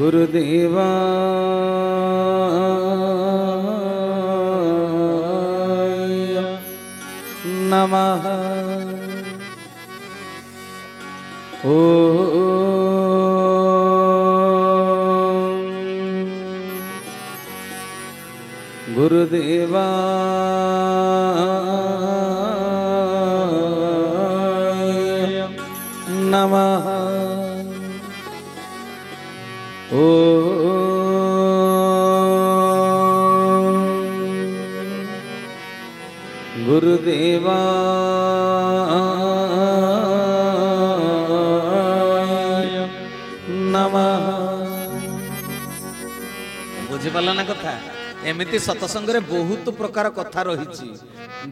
गुरुदेवा नमः। ओ गुरुदेवा नमः। ओ गुरुदेवा नमः। बुझिपाल ना कथा एमती सत्संग रे बहुत प्रकार कथा रही।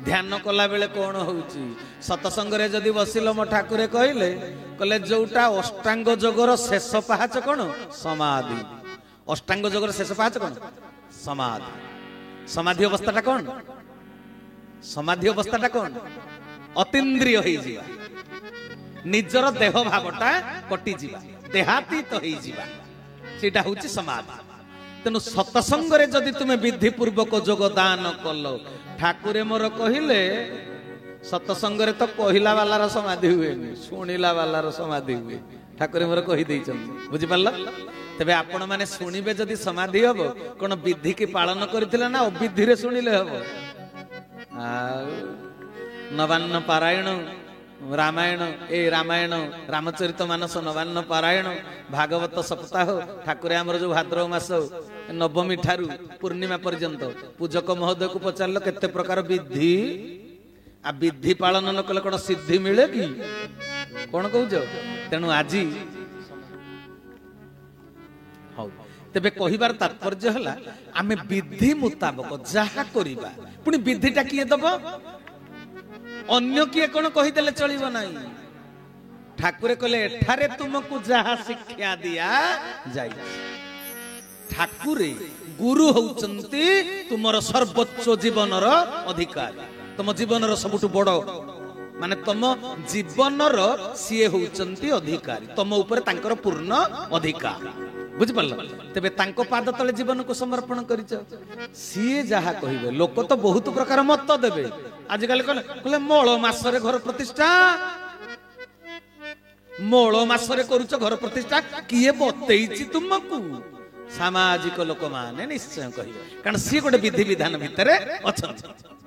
ध्यान कला बेले कौन होउची सत्संग रे जदि बसिल मो ठाकुरे कहले कहले जोटा अष्टांग योगर शेष पाहाच कौन समाधि। अष्टांग योगर शेष पाहाच कौन समाधि। समाधि अवस्थाटा कौन समाधि अवस्थाटा कौन अतीन्द्रिय हो जिवा निजर देह भावटा कटि जिवा देहातीत हो जिवा सेटा होउची समाधि। तेणु सत्संग रे जदि तुमे विधि पूर्वक योगदान कल ठाकुरे मोर कहले सत्संग रे तो कहला वालार समाधि हुए शुणिला वालार समाधि हुए ठाकुरे मोर कहि दैछन। बुझि पारल तबे आपण माने शुणिबे जदि समाधि हबो कोन विधि की पालन करथिला ना अविधि रे शुणिले हबो। आ नवान्न पारायण रामायण रामायण रामचरित मानस नवान्न पारायण भागवत सप्ताह ठाकुर आमर जो भाद्रव मास नवमी ठारू पूर्णिमा पर्यंत पूजक महोदय को पचार केते प्रकार विधि आ विधि पालन न कले कौन सिद्धि मिले कि कौन कहूच। तेणु आज हौ तेबे कहिबार तात्पर्य हला आमे विधि मुताबक जहा करिबा पुनी विधिटा किए दबो अन्य किए कौन कहीदेले चलिब ना। ठाकुरे कहले एठारे तुमको जहा शिक्षा दिया जाय ठाकुरे गुरु होउचंती तुमर सर्वोच्च जीवनर अधिकार तुम जीवनर सबुठु बड़ माने तुम जीवनर सीए होउचंती अधिकारी तुम ऊपर तांकर पूर्ण अधिकार। बुझि पारल तेबे तांको पाद तले जीवन को समर्पण करिछ सीए जहा कहिबे लोक तो बहुत प्रकार मत देबे। आजिकल कहले मोळ मासरे घर प्रतिष्ठा मोळ मासरे करूछ घर प्रतिष्ठा किए बतेइछि तुमको सामाजिक लोक माने निश्चय कहिबे कारण सी गोटे विधि विधान भितरे अछन।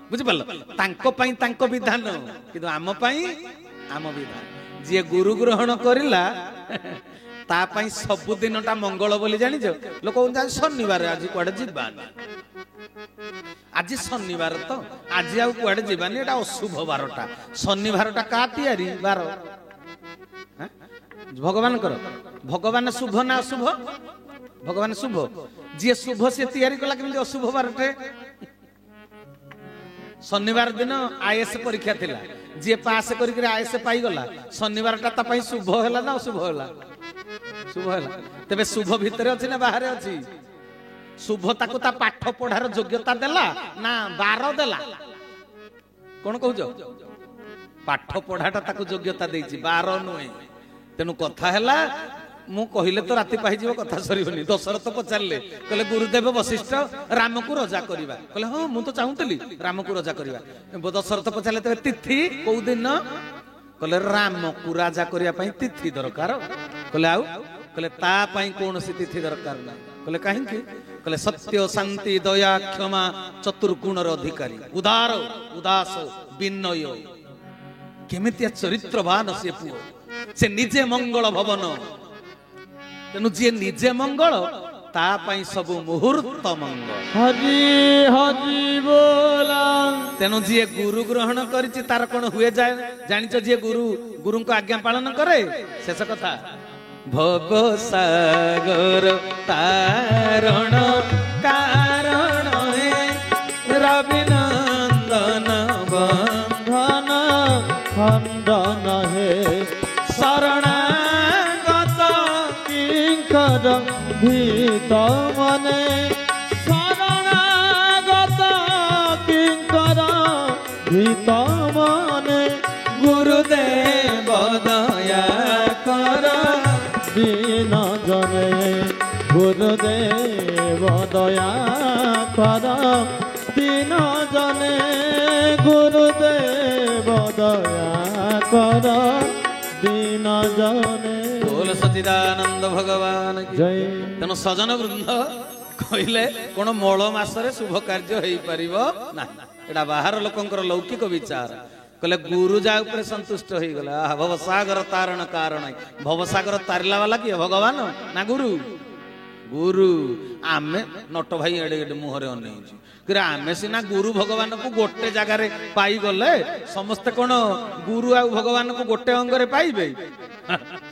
बुझि पारल तांको पई तांको विधान किंतु आम पई आम विधान जे गुरु ग्रहण करिला ता पई सब दिनटा मंगल बोली जानि जो लोक शनिवार आज कुआडे जिबानी आज शनिवार तो आज आ कुआडे जिबानी एटा अशुभ बारटा शनिवारटा का तयारी बार भगवान कर भगवान शुभ ना अशुभ भगवान शुभ जी शुभ से तैयारी कला केमि अशुभ बारटे। शनिवार दिन आईएस परीक्षा थिला जी पास करके आईएस पाई गला शनिवारटा ता पई शुभ होला ना अशुभ होला शुभ होला। तेबे शुभ भितरे अछि ना बाहरे अछि शुभ ताको ता पाठ पढ़ार योग्यता देला ना बार देला कोन कहूछ पाठ पढ़ाटा ताको योग्यता देछि बार नुहे। तेनु कथा हैला मु कहिले तो राति पाहि जीव कथा सरीबनी दशरथ पचारले कहले गुरुदेव वशिष्ठ राम को रजा करिबा कहले हां मु तो चाहुतली राम को रजा करिबा। दशरथ पचारले तबे तिथि को दिन कहले राम को राजा करिया पई तिथि दरकार कहले आउ कहले ता पई कोनोसी तिथि दरकार ना कहले काहे कि कहले सत्य शांति दया क्षमा चतुर्गुणर अधिकारी उदार उदास विनय केमितिया चरित्रवान से पुओ से निजे मंगल भवन तेनु जे निजे मंगल ता पई सब मुहूर्त मंगल हरि हरि बोला। तेनु जे गुरु ग्रहण करिछि तार कोन हुए जाय जानिछ जे गुरु को आज्ञा पालन करे शेष कथा भव सागर तारण कारण हे रविनंदन बंधन खंडन हे शरणागत किंकर भीत मने शरणागत किंकर भीत मने गुरुदेव दया कर दीन जने गुरुदेव दया कर दीन जने गुरुदेव दया कर दीन जने बोल सच्चिदानंद भगवान की जय। तेणु सजन वृंद कहले कौन मल मासरे शुभ कार्य हो पारिबो ना एटा बाहर लोकंकर लौकिक विचार कहले गुरु जा ऊपर संतुष्ट हो गला भवसागर तारण कारण भवसागर तारिला वाला किए भगवान ना गुरु गुरु आमे नट भाई एडे एडे मुहरे अनेइछु कि आमे सिना गुरु भगवान को गोटे जगार पाई गले समस्त कौन गुरु आ भगवान को गोटे अंगरे पाइबे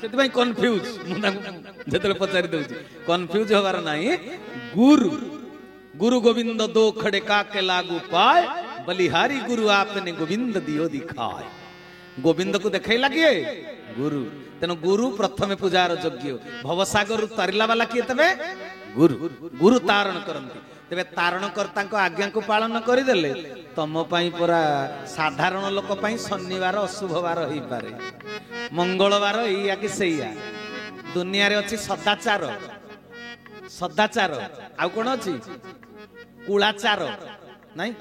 से कन्फ्यूज मुझे पचारि दउछि कन्फ्यूज होबार नाही गुरु गुरु गोविंद दो खड़े काके लागू पाए बलिहारी गुरु आपने गोविंद दियो दिखाए गोविंद को देखै लगे गुरु तेणु गुरु प्रथम पूजार योग्य भवसागर तारिला वाला किए तबे गुरु गुरु तारण करती तेबे तारण कर्ता आज्ञा को पालन करदेले तम पई पूरा साधारण लोक पई शनिवार अशुभ बार हो पारे मंगलवार या कि सैया दुनिया रे अछि सदाचार सदाचार आउ कोन अछि कुलाचार नहीं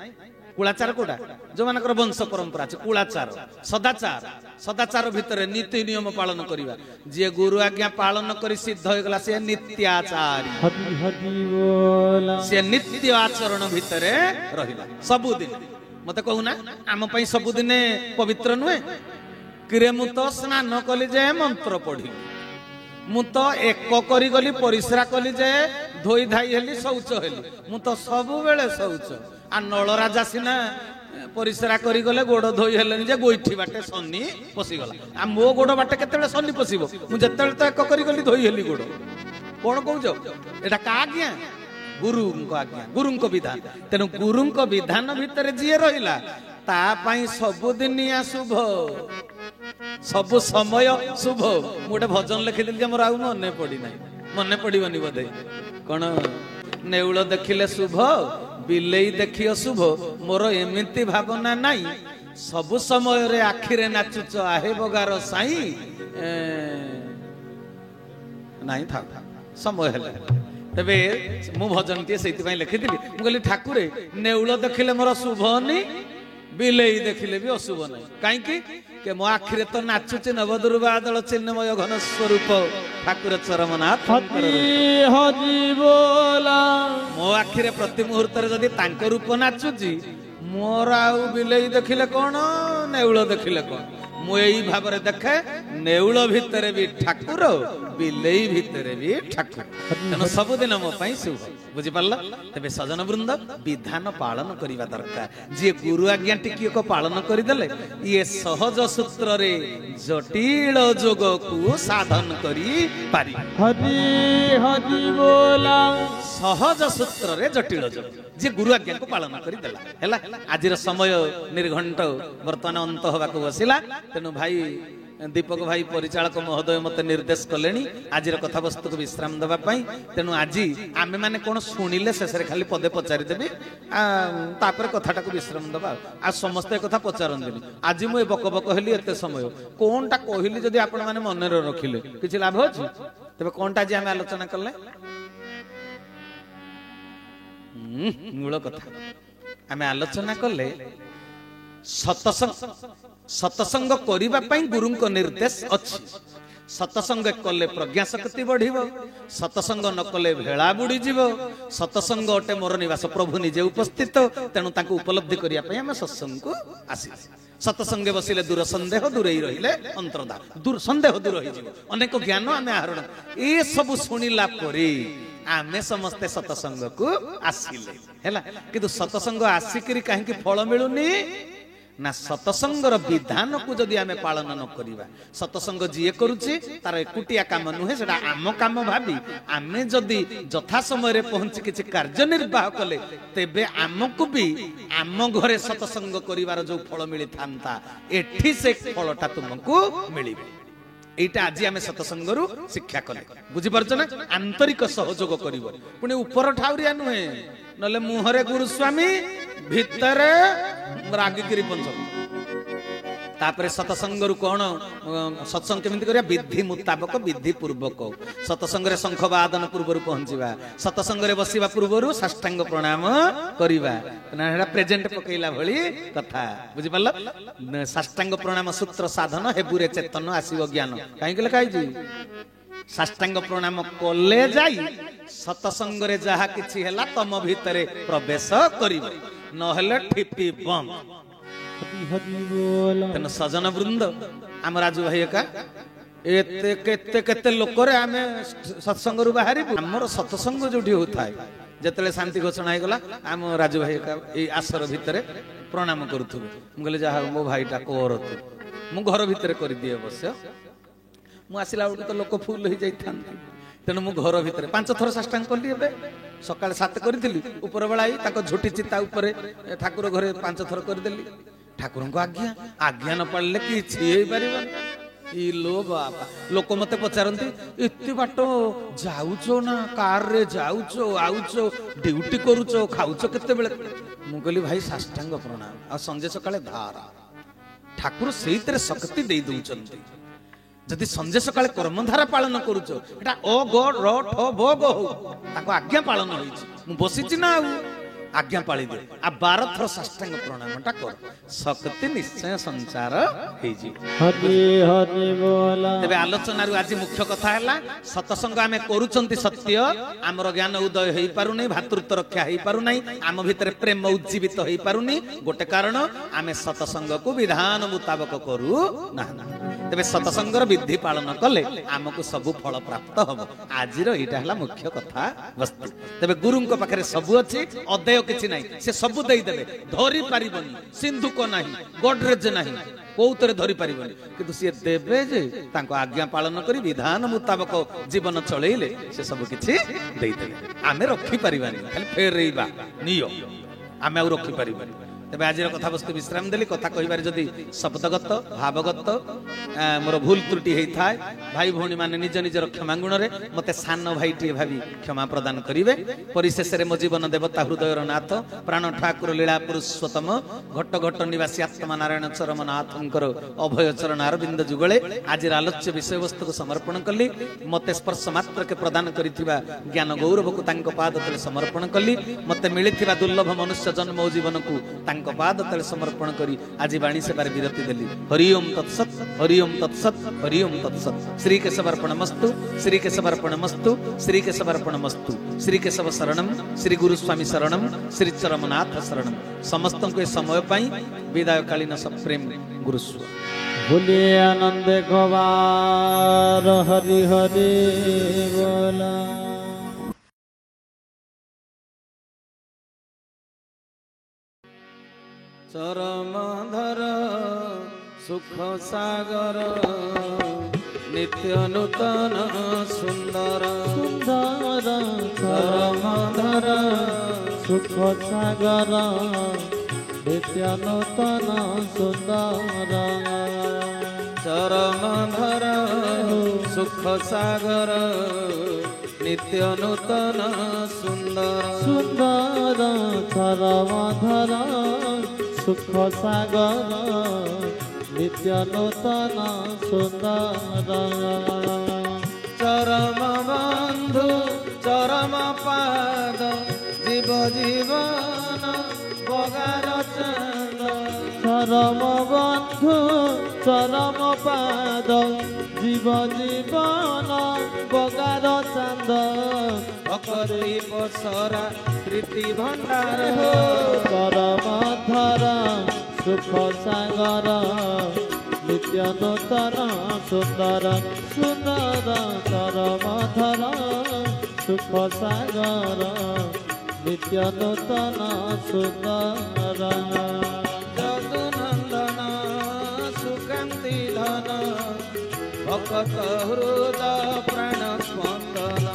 कुलाचार कोडा जो मानकर वंश परंपरा अछि कुलाचार सदाचार सदाचार भितर नीति नियम पालन करिवा जे गुरु आज्ञा पालन करी सिद्ध हो गला से नित्याचारी हरि हरि बोला से नित्य आचरण भितर रहिला सबुदिन मते कहूना आम पई सबुदिने पवित्र नुहे किरे मु तो स्नान कली जे मंत्र पढ़ी मु तो एक करी गली परिश्रा कली जे धोई धाई हेली शौच हेली मु तो सबु बेले शौच आ नल राजा सिना परिश्रा करी गले गोड़ धोई हेलेनी जे गोइठी बाटे सन्नी पसी गला आ मो गोड़ बाटे केतेबेले सन्नी पसिबो मु जेतेबेले तो एक करी गली धोई हेली गोड़ कोन कहउछ एटा का आज्ञा गुरुंको आज्ञा गुरुंको विधान तेनु गुरुंको विधान भितर जिए रहिला ता पई सबुदिनिया शुभ सब समय शुभ मोटे भजन लिखिदेली जे मोर आउ मने पड़ी नाही मने पड़िबनी बोधे कोन नेउल देखिले शुभ बिलेई देखी अशुभ मोर एमिति भावना नाही सब समय रे आखिरे नाचुच आहे बगार साई नाही था समय हेले तबे मु भजन टे सेति पई लिखिदिली मु कहली ठाकुरे नेउल देखिले मोर शुभ नि बिलेई देखिले भी अशुभ नहीं काईकी के मो आखिरे तो नाचुचे नवदुर्बादल चिन्मय घन स्वरूप ठाकुर चरमनाथ हरि हरि बोला मो आखिरे प्रति मुहूर्त जदि तांक रूप नाचुची मोर आउ बिलेई देखिले कौन नेउल देखिले कौन मु एई भाबरे देखे नेउल भितरे भी ठाकुर बिलेई भितरे भी ठाकुर तेणु सबुदिन मो पई शुभ बुझी पारल तेबे सजन वृंद विधान पालन करिवा दरकार जे गुरु आज्ञा टिकी को पालन करिदेले ये सहज सूत्र रे जटिल जोग को साधन करी पारि हरि हरि बोला सहज सूत्र रे जटिल जोग जे गुरु आज्ञा को पालन करिदेला हैला आजिर समय निर्घंट वर्तमान अंत होबाको बसिला तेनु भाई दीपक भाई परिचालक महोदय मते निर्देश कलेनी आजिर कथा वस्तु को विश्राम देबा पई तेनु आजी आमे माने कोन सुनिले शेषरे खाली पदे पचारि देबी तापर कथाटा को विश्राम देबा आ समस्त कथा पचारंदिनी आजी मु बक बक हेली एते समय कोनटा कहिली जदी आपण माने मन रे रखिले किछि लाभ अछि तबे कोनटा जे आमे आलोचना करले मूल कथा आमे आलोचना करले सतसंग करिबा पई गुरुंको निर्देश अछि सतसंग कले प्रज्ञा शक्ति बढ़िबो सतसंग न कले भेळा बुडी जीवो सतसंग अटे मोर निवास प्रभु निजे उपस्थित तेणु तांको उपलब्धि करिया पई हम सत्संग को आसी सतसंगे बसिले दूर संदेह दूरेई रहिले अंतरदा दूर संदेह दूर होई जीवो अनेक ज्ञान आमे आहरण ए सब सुनिला परे आमे समस्ते सतसंग को आसिले हैला किंतु सतसंग आसिकरी काहे कि फल मिलुनी ना सतसंगर विधान को जदि आमे पालन न करिबा सतसंग जिए करूची तार एकुटिया काम नुहे सेटा आम काम भाबी आमे जदि यथा समय रे पहुंची किछि कार्य निर्वाह कले तेबे आमको भी आम घरे सतसंग करिवार जो फल मिली थांता एठी से फलटा तुमको मिलिबे एटा आज आमे सतसंगरु शिक्षा कले बुझि परछ ना आंतरिक सहयोग करिवो पुनी ऊपर ठाउरिया नुहे नले मुहरे गुरु स्वामी भितरे रागिगिरी पंचम तापर सतसंग कौन सत्संग केमिति करिया विधि मुताबक विधि पूर्वक सतसंग रे शंख वादन पूर्व पहुंचवा सतसंग रे बसिबा पूर्व साष्टांग प्रणाम करिबा ना प्रेजेंट पकेइला भली कथा बुझि परल साष्टांग प्रणाम सूत्र साधन हेबुरे चेतन आसीबो ज्ञान काहे कहले काई जी साष्टांग प्रणाम कले जाई सतसंग रे जहा किछि हैला तम भितरे प्रवेश करिवो न हेले ठिपी बम तेन सजन वृंद आम राजू भाई का एते केते केते लोक रे आमे सत्संग रु बाहरी हमर सत्संग जोठी होता है जतले शांति घोषणा हो गला आम राजू भाई का ए आसर भितरे प्रणाम करूथु मु कहले जा मो भाईटा कोरत मु घर भितरे कर दिए अवश्य मु आसिला उठ तो लोक फुल हो जाई थांती तेणु मु घर भितर 5 थर साष्टांग कली एबे सकाळ 7 करिथिली ऊपर बेला आई ताको झोटी चिता ऊपर ठाकुर घरे 5 थर कर देली ठाकुर को आज्ञा आज्ञा न पड़ले किछि हेई परिबन ई लो बाबा लोक मते पचारंती इत्ती बाटो जाउचो ना कार रे जाउचो आउचो ड्यूटी करूचो खाउचो केते बेले मु कहली भाई साष्टांग प्रणाम आ संजे सकाळे धारा ठाकुर सेहितरे शक्ति देई दउचंती जदि संजे सकाळे कर्मधारा पालन करूचो एटा ओ गो र ठ भ ग हो ताको आज्ञा पालन होईची मु बसिची ना आज्ञा पाली दे आ 12 थर साष्टांग प्रणामटा कर शक्ति निश्चय संचार हेई जी हरि हरि बोला तबे आलोचना रु आज मुख्य कथा हैला सतसंग आमे करूचंती सत्य हमर ज्ञान उदय हेई पारु नै भातृत्व रक्षा हेई पारु नै आम भितर प्रेम उज्जीवित हेई पारुनी गोटे कारण आमे सतसंग को विधान मुताबक करू ना तबे सतसंग र विधि पालन कले आमको सब फल प्राप्त हबो आजिर एटा हैला मुख्य कथा वस्तु तबे गुरुंको पाखरे सब अछि अदय किछि नाही से सब देई देबे धरि पारिबनी सिंधुक नाही गोडरेज नाही कोउतरे धरि पारिबनी किंतु से देबे जे तांको आज्ञा पालन करी विधान मुताबक जीवन चलेइले से सब किछि देई देबे आमे रखि पारिबानी खाली फेरैबा नियो आमे आ रखि पारिबानी तबे आजिर कथा वस्तु विश्राम देली कथा कहिबार जदी शब्दगत भावगत मोर भूल त्रुटि हेई थाए भाई भौणी माने निज निजर क्षमा गुण रे मते सान भाई टी भाभी क्षमा प्रदान करिवे परिशेष रे मो जीवन देवता हृदयर नाथ प्राण ठाकुर लीला पुरुषोत्तम घट घट निवासी आत्मा नारायण चरम नाथंकर अभय चरण अरविंद जुगले आज आलोच्य विषय वस्तु को समर्पण कली मते स्पर्श मात्र के प्रदान करिथिबा ज्ञान गौरव को तांको पाद तले समर्पण कली मते मिलिथिबा दुर्लभ मनुष्य जन्म जीवन को पाद तले समर्पण करी आज वाणी सेवार विरति देली हरि ओम तत्सत हरि ओम तत्सत हरि ओम तत्सत श्री केशवार्पणमस्तु श्री केशवार्पणमस्तु श्री केशवार्पणमस्तु श्री केशव शरणम श्री गुरु स्वामी शरणम श्री चरमनाथ शरणम समस्त को समय पाई विदाय कालीन सप्रेम गुरुस्व भूले आनंद गवार हरि हरि बोला चरमधर सुख सागर नित्य नूतन सुंदर सुंदर चरमधर सुख सागर नित्य नूतन सुंदर चरमधर सुख सागर नित्य नूतन सुंदर सुंदर चरमधर सुख सागर नित्य नूतन सुंदर चरम बंधु चरम पाद जीव जीवन बगार चंद चरम बंधु चरम पाद जीव जीवन बगार चांद अकरी बसरा प्रीति भंडार चरमधर सुख सागर नित्य नूतन सुंदर सुंदर चरमधर सुख सागर नित्य नूतन सुंदर जदुनंदन सुकांति धन भक्त हृदय प्राण स्पंदन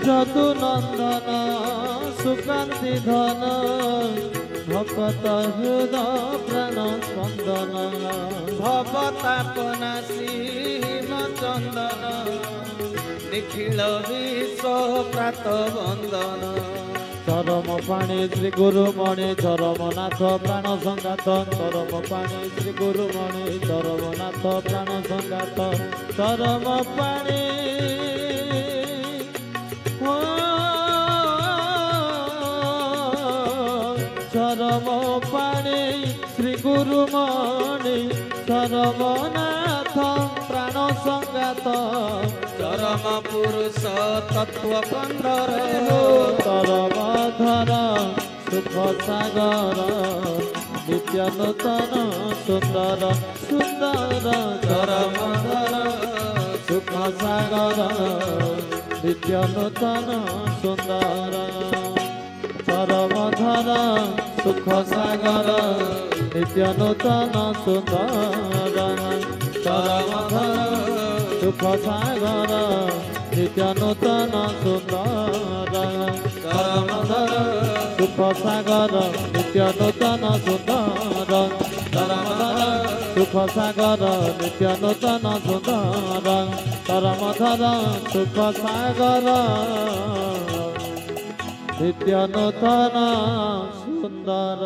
जदुनंदन सुकांति धन भक्त हृदय प्राण स्पंदन भवतापनाशी चंदन निखिल विश्व प्रात बंदन চরম পাণি শ্রী গুরুমণি চরমনাথ প্রাণ সংঘাত চরম পাণি শ্রী গুরুমণি চরমনাথ প্রাণ সংঘাত চরম পাণি চরম পাণি শ্রী গুরুমণি চরমনাথ প্রাণ সংঘাত চরম পুরুষ তত্ত্ব কন্দর চরম ধর সুখ সাগর নিত্য নূতন সুন্দর সুন্দর চরম ধর সুখ সাগর নিত্য নূতন সুন্দর চরম ধর সুখ সাগর নিত্য নূতন সুন্দর চরম ধর সুখ সাগর নিত্য নূতন সুন্দর চরম ধর সুখ সাগর নিত্য নূতন সুন্দর চরম ধর সুখ সাগর নিত্য নূতন সুন্দর চরম ধর সুখ সাগর নিত্য নূতন সুন্দর